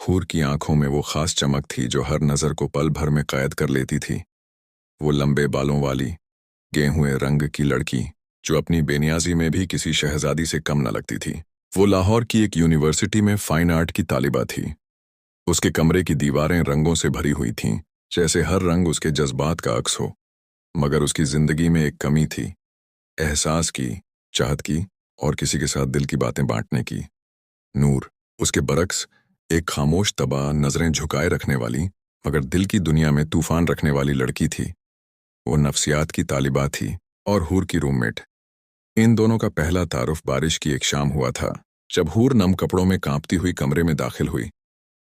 हूर की आंखों में वो खास चमक थी जो हर नज़र को पल भर में कैद कर लेती थी। वो लंबे बालों वाली, गेहुए रंग की लड़की जो अपनी बेनियाजी में भी किसी शहजादी से कम न लगती थी। वो लाहौर की एक यूनिवर्सिटी में फाइन आर्ट की तालिबा थी। उसके कमरे की दीवारें रंगों से भरी हुई थीं, जैसे हर रंग उसके जज्बात का अक्स हो। मगर उसकी जिंदगी में एक कमी थी, एहसास की, चाहत की और किसी के साथ दिल की बातें बांटने की। नूर, उसके बरक्स, एक खामोश तबा, नजरें झुकाए रखने वाली मगर दिल की दुनिया में तूफान रखने वाली लड़की थी। वो नफ्सियात की तालिबा थी और हूर की रूममेट। इन दोनों का पहला तारुफ बारिश की एक शाम हुआ था, जब हूर नम कपड़ों में कांपती हुई कमरे में दाखिल हुई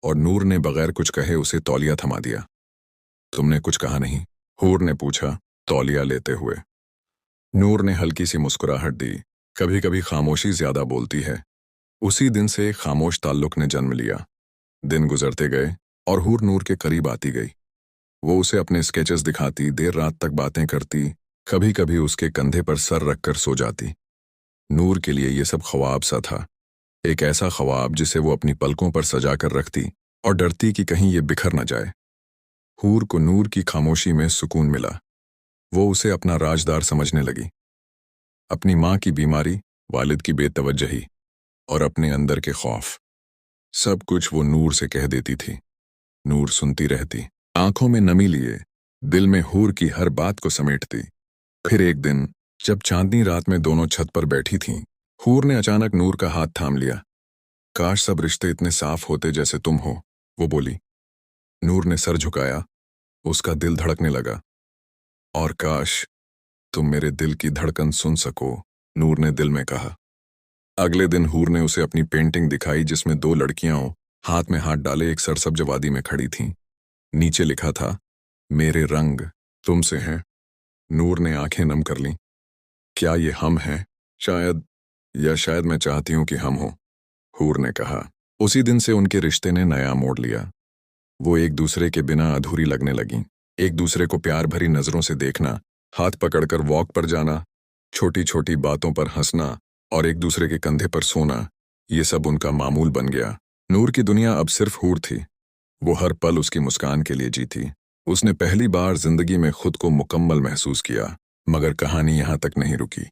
और नूर ने बगैर कुछ कहे उसे तौलिया थमा दिया। तुमने कुछ कहा नहीं? हूर ने पूछा, तौलिया लेते हुए। नूर ने हल्की सी मुस्कुराहट दी। कभी कभी खामोशी ज्यादा बोलती है। उसी दिन से एक खामोश ताल्लुक ने जन्म लिया। दिन गुजरते गए और हूर नूर के करीब आती गई। वो उसे अपने स्केचेस दिखाती, देर रात तक बातें करती, कभी कभी उसके कंधे पर सर रखकर सो जाती। नूर के लिए ये सब ख्वाब सा था, एक ऐसा ख्वाब जिसे वो अपनी पलकों पर सजा कर रखती और डरती कि कहीं ये बिखर न जाए। हूर को नूर की खामोशी में सुकून मिला। वो उसे अपना राजदार समझने लगी। अपनी माँ की बीमारी, वालिद की बेतवज्जही और अपने अंदर के खौफ, सब कुछ वो नूर से कह देती थी। नूर सुनती रहती, आंखों में नमी लिए, दिल में हूर की हर बात को समेटती। फिर एक दिन, जब चांदनी रात में दोनों छत पर बैठी थीं, हूर ने अचानक नूर का हाथ थाम लिया। काश सब रिश्ते इतने साफ होते जैसे तुम हो, वो बोली। नूर ने सर झुकाया, उसका दिल धड़कने लगा। और काश तुम मेरे दिल की धड़कन सुन सको, नूर ने दिल में कहा। अगले दिन हूर ने उसे अपनी पेंटिंग दिखाई जिसमें दो लड़कियां हाथ में हाथ डाले एक सरसब्ज वादी में खड़ी थीं। नीचे लिखा था, मेरे रंग तुमसे हैं। नूर ने आंखें नम कर लीं। क्या ये हम हैं? शायद मैं चाहती हूं कि हम हों, हूर ने कहा। उसी दिन से उनके रिश्ते ने नया मोड़ लिया। वो एक दूसरे के बिना अधूरी लगने लगीं। एक दूसरे को प्यार भरी नजरों से देखना, हाथ पकड़कर वॉक पर जाना, छोटी छोटी बातों पर हंसना और एक दूसरे के कंधे पर सोना, ये सब उनका मामूल बन गया। नूर की दुनिया अब सिर्फ हूर थी। वो हर पल उसकी मुस्कान के लिए जीती। उसने पहली बार जिंदगी में खुद को मुकम्मल महसूस किया। मगर कहानी यहां तक नहीं रुकी।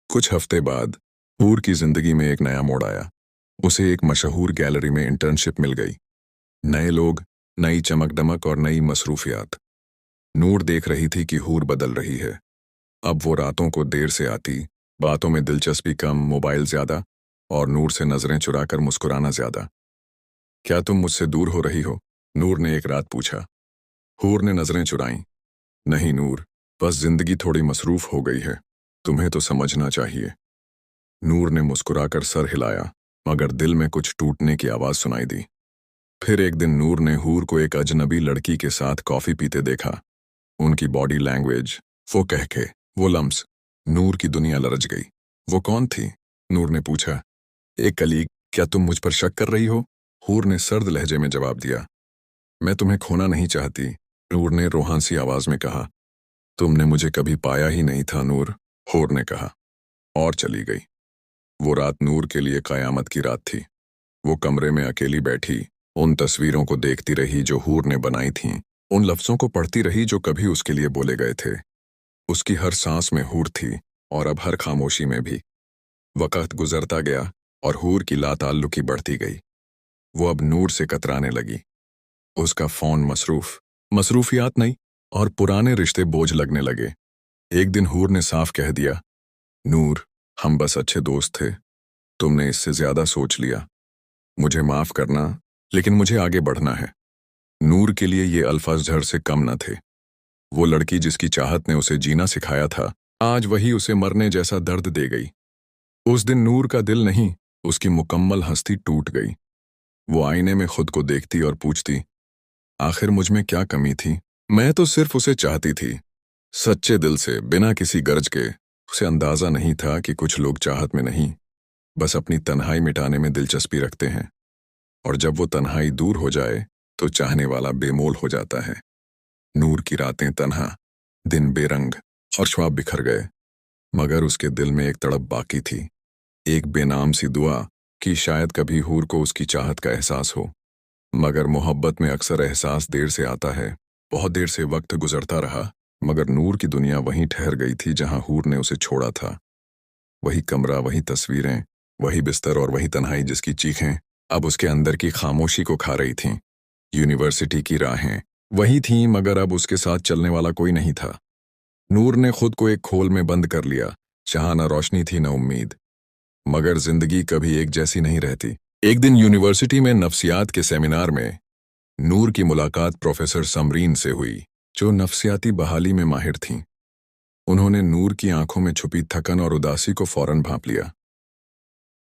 कुछ हफ्ते बाद हूर की जिंदगी में एक नया मोड़ आया। उसे एक मशहूर गैलरी में इंटर्नशिप मिल गई। नए लोग, नई चमक दमक और नई मसरूफियात। नूर देख रही थी कि हूर बदल रही है। अब वो रातों को देर से आती, बातों में दिलचस्पी कम, मोबाइल ज्यादा और नूर से नजरें चुराकर मुस्कुराना ज्यादा। क्या तुम मुझसे दूर हो रही हो? नूर ने एक रात पूछा। हूर ने नजरें चुराईं। नहीं नूर, बस जिंदगी थोड़ी मसरूफ हो गई है, तुम्हें तो समझना चाहिए। नूर ने मुस्कुराकर सर हिलाया, मगर दिल में कुछ टूटने की आवाज सुनाई दी। फिर एक दिन नूर ने हूर को एक अजनबी लड़की के साथ कॉफी पीते देखा। उनकी बॉडी लैंग्वेज, वो कहके, वो लम्स, नूर की दुनिया लरज गई। वो कौन थी? नूर ने पूछा। एक कलीग। क्या तुम मुझ पर शक कर रही हो? हूर ने सर्द लहजे में जवाब दिया। मैं तुम्हें खोना नहीं चाहती, नूर ने रोहानसी आवाज में कहा। तुमने मुझे कभी पाया ही नहीं था नूर, हूर ने कहा और चली गई। वो रात नूर के लिए कयामत की रात थी। वो कमरे में अकेली बैठी, उन तस्वीरों को देखती रही जो हूर ने बनाई थीं, उन लफ्जों को पढ़ती रही जो कभी उसके लिए बोले गए थे। उसकी हर सांस में हूर थी और अब हर खामोशी में भी। वक्त गुजरता गया और हूर की लाताल्लुकी बढ़ती गई। वो अब नूर से कतराने लगी। उसका फोन मसरूफियात नहीं और पुराने रिश्ते बोझ लगने लगे। एक दिन हूर ने साफ कह दिया, नूर, हम बस अच्छे दोस्त थे, तुमने इससे ज्यादा सोच लिया। मुझे माफ करना, लेकिन मुझे आगे बढ़ना है। नूर के लिए ये अल्फाज झड़ से कम न थे। वो लड़की जिसकी चाहत ने उसे जीना सिखाया था, आज वही उसे मरने जैसा दर्द दे गई। उस दिन नूर का दिल नहीं, उसकी मुकम्मल हस्ती टूट गई। वो आईने में खुद को देखती और पूछती, आखिर मुझ में क्या कमी थी? मैं तो सिर्फ उसे चाहती थी, सच्चे दिल से, बिना किसी गर्ज के। उसे अंदाजा नहीं था कि कुछ लोग चाहत में नहीं, बस अपनी तन्हाई मिटाने में दिलचस्पी रखते हैं, और जब वो तन्हाई दूर हो जाए तो चाहने वाला बेमोल हो जाता है। नूर की रातें तन्हा, दिन बेरंग और ख्वाब बिखर गए, मगर उसके दिल में एक तड़प बाकी थी, एक बेनाम सी दुआ कि शायद कभी हूर को उसकी चाहत का एहसास हो। मगर मोहब्बत में अक्सर एहसास देर से आता है। बहुत देर से वक्त गुजरता रहा, मगर नूर की दुनिया वहीं ठहर गई थी जहां हूर ने उसे छोड़ा था। वही कमरा, वही तस्वीरें, वही बिस्तर और वही तन्हाई जिसकी चीखें अब उसके अंदर की खामोशी को खा रही थीं। यूनिवर्सिटी की राहें वही थीं, मगर अब उसके साथ चलने वाला कोई नहीं था। नूर ने खुद को एक खोल में बंद कर लिया, जहां न रोशनी थी न उम्मीद। मगर जिंदगी कभी एक जैसी नहीं रहती। एक दिन यूनिवर्सिटी में नफ्सियात के सेमिनार में नूर की मुलाकात प्रोफेसर समरीन से हुई, जो नफ्सियाती बहाली में माहिर थीं। उन्होंने नूर की आंखों में छुपी थकन और उदासी को फौरन भांप लिया।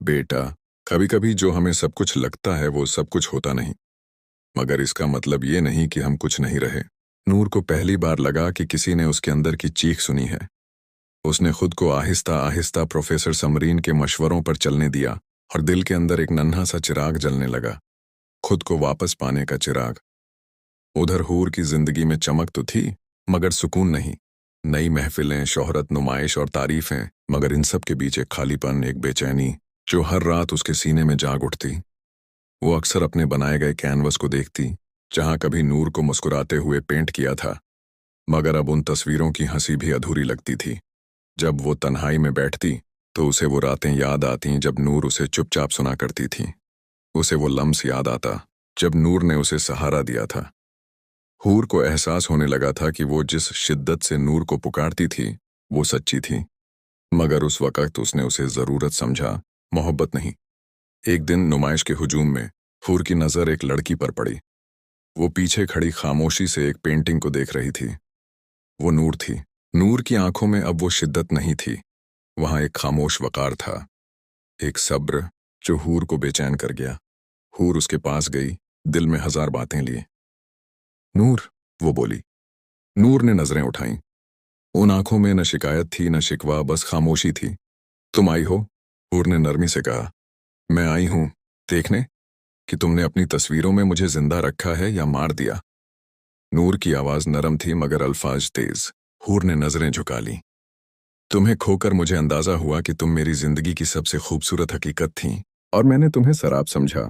बेटा, कभी कभी जो हमें सब कुछ लगता है वो सब कुछ होता नहीं, मगर इसका मतलब ये नहीं कि हम कुछ नहीं रहे। नूर को पहली बार लगा कि किसी ने उसके अंदर की चीख सुनी है। उसने खुद को आहिस्ता आहिस्ता प्रोफेसर समरीन के मशवरों पर चलने दिया और दिल के अंदर एक नन्हा सा चिराग जलने लगा, खुद को वापस पाने का चिराग। उधर हूर की जिंदगी में चमक तो थी, मगर सुकून नहीं। नई महफिलें, शोहरत, नुमाइश और तारीफें, मगर इन सब के बीच एक खालीपन, एक बेचैनी जो हर रात उसके सीने में जाग उठती। वो अक्सर अपने बनाए गए कैनवस को देखती, जहां कभी नूर को मुस्कुराते हुए पेंट किया था, मगर अब उन तस्वीरों की हंसी भी अधूरी लगती थी। जब वो तन्हाई में बैठती तो उसे वो रातें याद आतीं जब नूर उसे चुपचाप सुना करती थी। उसे वो लम्स याद आता जब नूर ने उसे सहारा दिया था। हूर को एहसास होने लगा था कि वो जिस शिद्दत से नूर को पुकारती थी वो सच्ची थी, मगर उस वक़्त उसने उसे ज़रूरत समझा, मोहब्बत नहीं। एक दिन नुमाइश के हुजूम में हूर की नज़र एक लड़की पर पड़ी। वो पीछे खड़ी खामोशी से एक पेंटिंग को देख रही थी। वो नूर थी। नूर की आंखों में अब वो शिद्दत नहीं थी, वहां एक खामोश वकार था, एक सब्र जो हूर को बेचैन कर गया। हूर उसके पास गई, दिल में हजार बातें लिए। नूर, वो बोली। नूर ने नजरें उठाईं। उन आंखों में न शिकायत थी न शिकवा, बस खामोशी थी। तुम आई हो? हूर ने नरमी से कहा। मैं आई हूं देखने कि तुमने अपनी तस्वीरों में मुझे जिंदा रखा है या मार दिया। नूर की आवाज नरम थी मगर अल्फाज तेज। हूर ने नजरें झुका ली। तुम्हें खोकर मुझे अंदाजा हुआ कि तुम मेरी जिंदगी की सबसे खूबसूरत हकीकत थीं, और मैंने तुम्हें शराब समझा।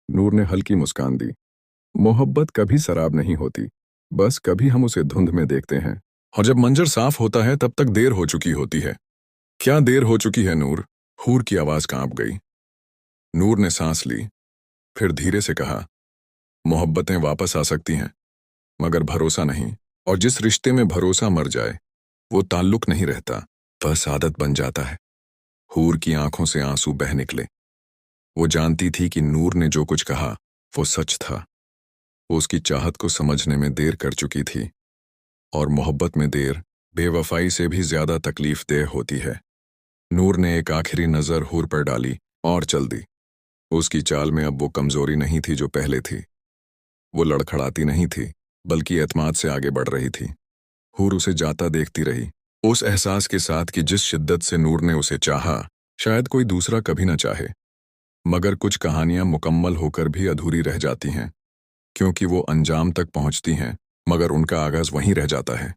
नूर ने हल्की मुस्कान दी। मोहब्बत कभी शराब नहीं होती, बस कभी हम उसे धुंध में देखते हैं, और जब मंजर साफ होता है तब तक देर हो चुकी होती है। क्या देर हो चुकी है नूर? हूर की आवाज कांप गई। नूर ने सांस ली, फिर धीरे से कहा, मोहब्बतें वापस आ सकती हैं, मगर भरोसा नहीं। और जिस रिश्ते में भरोसा मर जाए वो ताल्लुक नहीं रहता, बस आदत बन जाता है। हूर की आंखों से आंसू बह निकले। वो जानती थी कि नूर ने जो कुछ कहा वो सच था। वो उसकी चाहत को समझने में देर कर चुकी थी, और मोहब्बत में देर बेवफाई से भी ज्यादा तकलीफदेह होती है। नूर ने एक आखिरी नजर हूर पर डाली और चल दी। उसकी चाल में अब वो कमजोरी नहीं थी जो पहले थी। वो लड़खड़ाती नहीं थी, बल्कि एतमाद से आगे बढ़ रही थी। हूर उसे जाता देखती रही, उस एहसास के साथ कि जिस शिद्दत से नूर ने उसे चाहा शायद कोई दूसरा कभी न चाहे। मगर कुछ कहानियां मुकम्मल होकर भी अधूरी रह जाती हैं, क्योंकि वो अंजाम तक पहुंचती हैं मगर उनका आगाज वहीं रह जाता है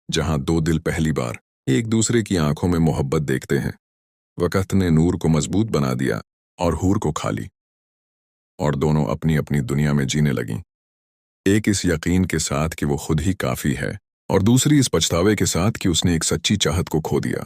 जहां दो दिल पहली बार एक दूसरे की आंखों में मोहब्बत देखते हैं। वक़्त ने नूर को मजबूत बना दिया और हूर को खा ली, और दोनों अपनी अपनी दुनिया में जीने लगीं। एक इस यकीन के साथ कि वो खुद ही काफी है, और दूसरी इस पछतावे के साथ कि उसने एक सच्ची चाहत को खो दिया।